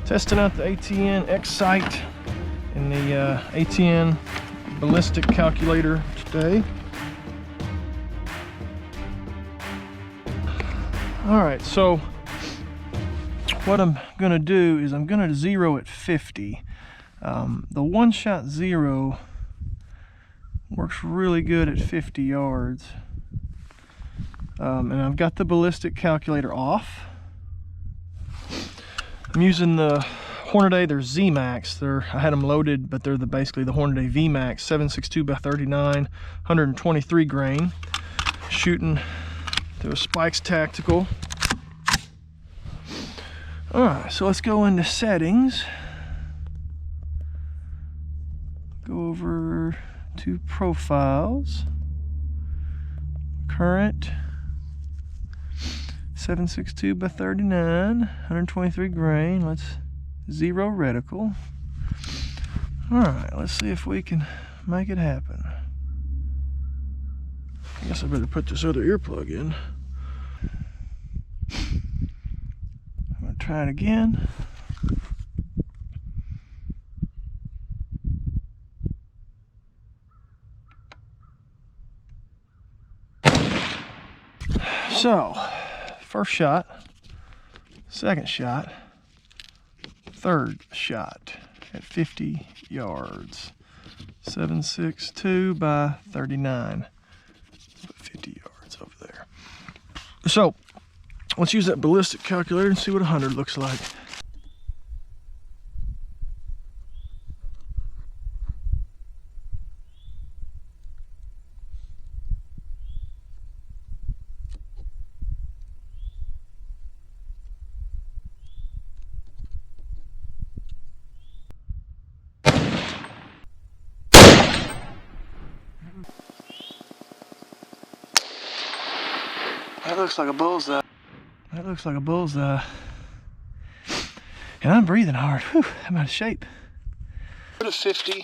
Testing out the ATN XSight and the ATN ballistic calculator today. Alright, so what I'm going to do is I'm going to zero at 50. The one-shot zero works really good at 50 yards. And I've got the ballistic calculator off. I'm using the Hornady, they're Z-Max. I had them loaded, but they're basically the Hornady V-Max 7.62x39, 123 grain. Shooting to a Spikes Tactical. Alright, so let's go into settings. Go over to profiles. Current. 7.62x39, 123 grain. Let's zero reticle. Alright, let's see if we can make it happen. I guess I better put this other earplug in. I'm going to try it again. So, first shot, second shot, third shot at 50 yards. 7.62x39. Put 50 yards over there. So, let's use that ballistic calculator and see what 100 looks like. That looks like a bullseye. That looks like a bullseye. And I'm breathing hard. Whew, I'm out of shape. Put it at 50. I'm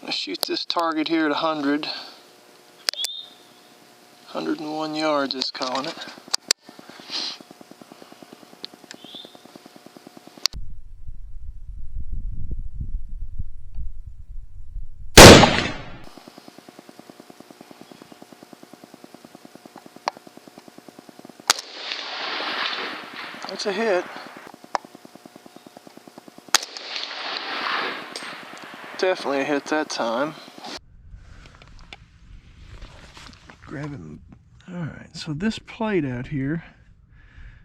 gonna shoot this target here at 100. 101 yards it's calling it. That's a hit. Definitely a hit that time. Grab him. Alright, so this plate out here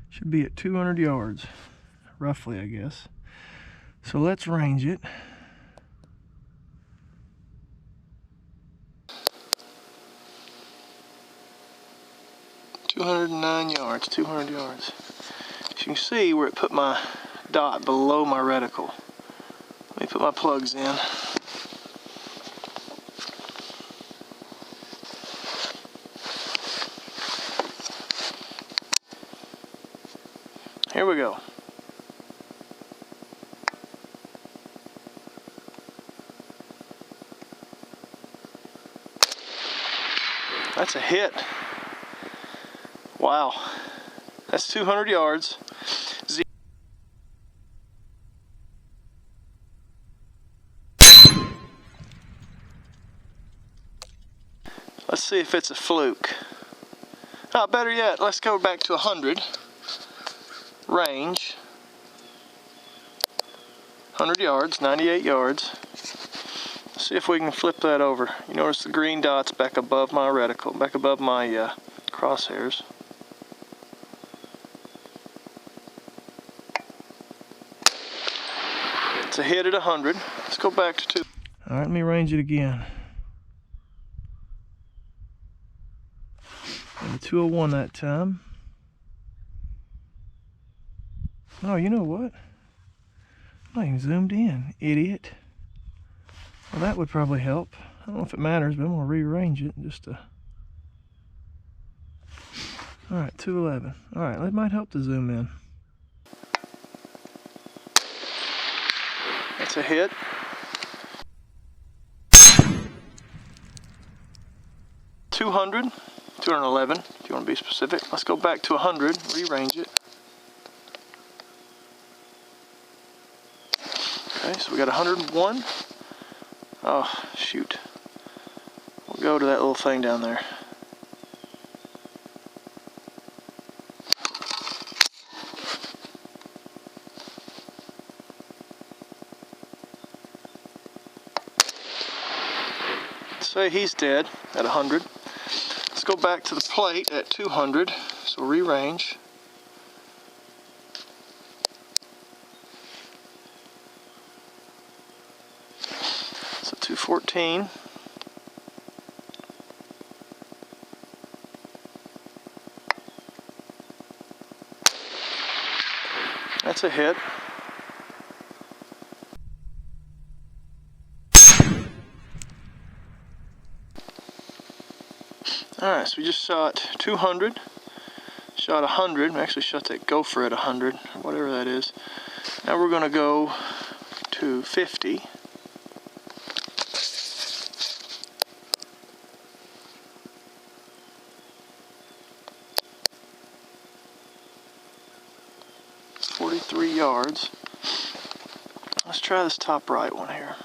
should be at 200 yards. Roughly, I guess. So let's range it. $209 yards, 200 yards. As you can see where it put my dot below my reticle. Let me put my plugs in. Here we go. That's a hit. Wow. That's 200 yards. Let's see if it's a fluke. Oh, better yet, let's go back to 100. Range. 100 yards, 98 yards. Let's see if we can flip that over. You notice the green dot's back above my reticle, back above my crosshairs. It's a hit at 100. Let's go back to 2. All right, let me range it again. And 201 that time. Oh, you know what? I'm not even zoomed in, idiot. Well, that would probably help. I don't know if it matters, but I'm gonna rearrange it just to. All right, 211. All right, that might help to zoom in. That's a hit. 200, 211, if you want to be specific. Let's go back to 100, rearrange it. So we got 101. Oh, shoot. We'll go to that little thing down there. Say he's dead at 100. Let's go back to the plate at 200. So rearrange. So 214. That's a hit. Alright, so we just shot 200, shot 100, we actually shot that gopher at 100, or whatever that is. Now we're going to go to 50. .43 yards. Let's try this top right one here.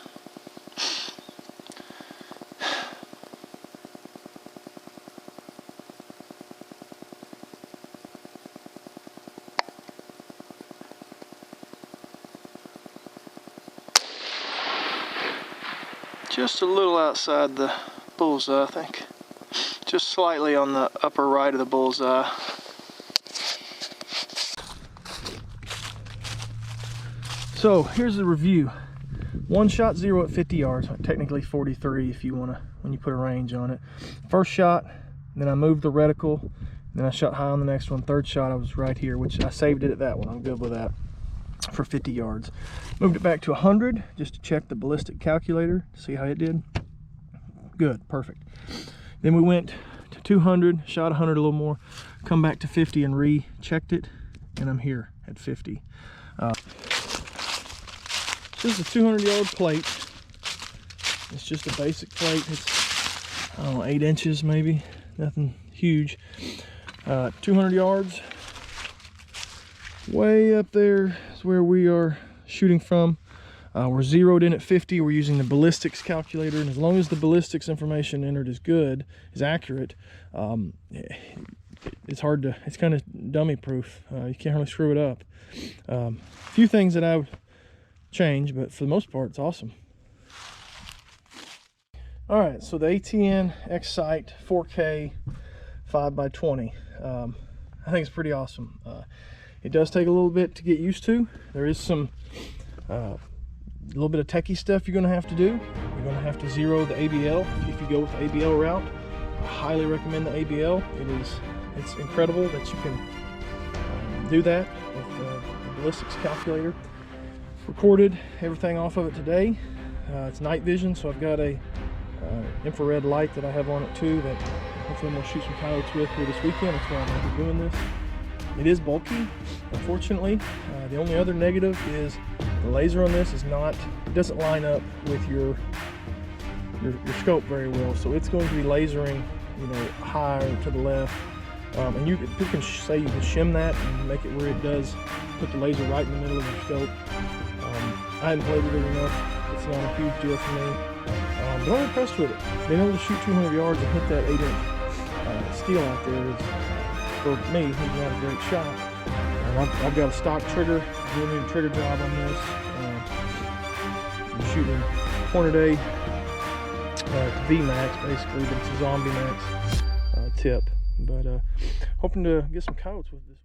Just a little outside the bullseye, I think. Just slightly on the upper right of the bullseye. So here's the review. One shot 0 at 50 yards, technically 43 if you want to, when you put a range on it. First shot, then I moved the reticle, then I shot high on the next one. Third shot I was right here, which I saved it at that one. I'm good with that for 50 yards. Moved it back to 100 just to check the ballistic calculator, see how it did. Good, perfect. Then we went to 200, shot 100 a little more, come back to 50 and rechecked it, and I'm here at 50. This is a 200-yard plate. It's just a basic plate. It's, I don't know, 8 inches maybe, nothing huge. 200 yards. Way up there is where we are shooting from. We're zeroed in at 50. We're using the ballistics calculator, and as long as the ballistics information entered is good, is accurate, it's hard to, it's kind of dummy proof. You can't really screw it up. A few things that I would change, but for the most part it's awesome. All right, so the ATN XSight 4K 5x20, I think it's pretty awesome. It does take a little bit to get used to. There is some a little bit of techie stuff you're going to have to do. You're going to have to zero the ABL if you go with the ABL route. I highly recommend the ABL. It's incredible that you can do that with the ballistics calculator. Recorded everything off of it today. It's night vision, so I've got a infrared light that I have on it too that hopefully I'm going to shoot some coyotes with here this weekend. That's why I'm going to be doing this. It is bulky, unfortunately. The only other negative is the laser on this is not, it doesn't line up with your scope very well. So it's going to be lasering, you know, higher to the left. And you can say you can shim that and make it where it does put the laser right in the middle of your scope. I hadn't played with it enough. It's not a huge deal for me. But I'm impressed with it. Being able to shoot 200 yards and hit that 8-inch steel out there is, for me, he's not a great shot. I've got a stock trigger, doing a trigger job on this. I'm shooting Hornet A VMAX basically, but it's a Zombie Max tip. But hoping to get some coyotes with this.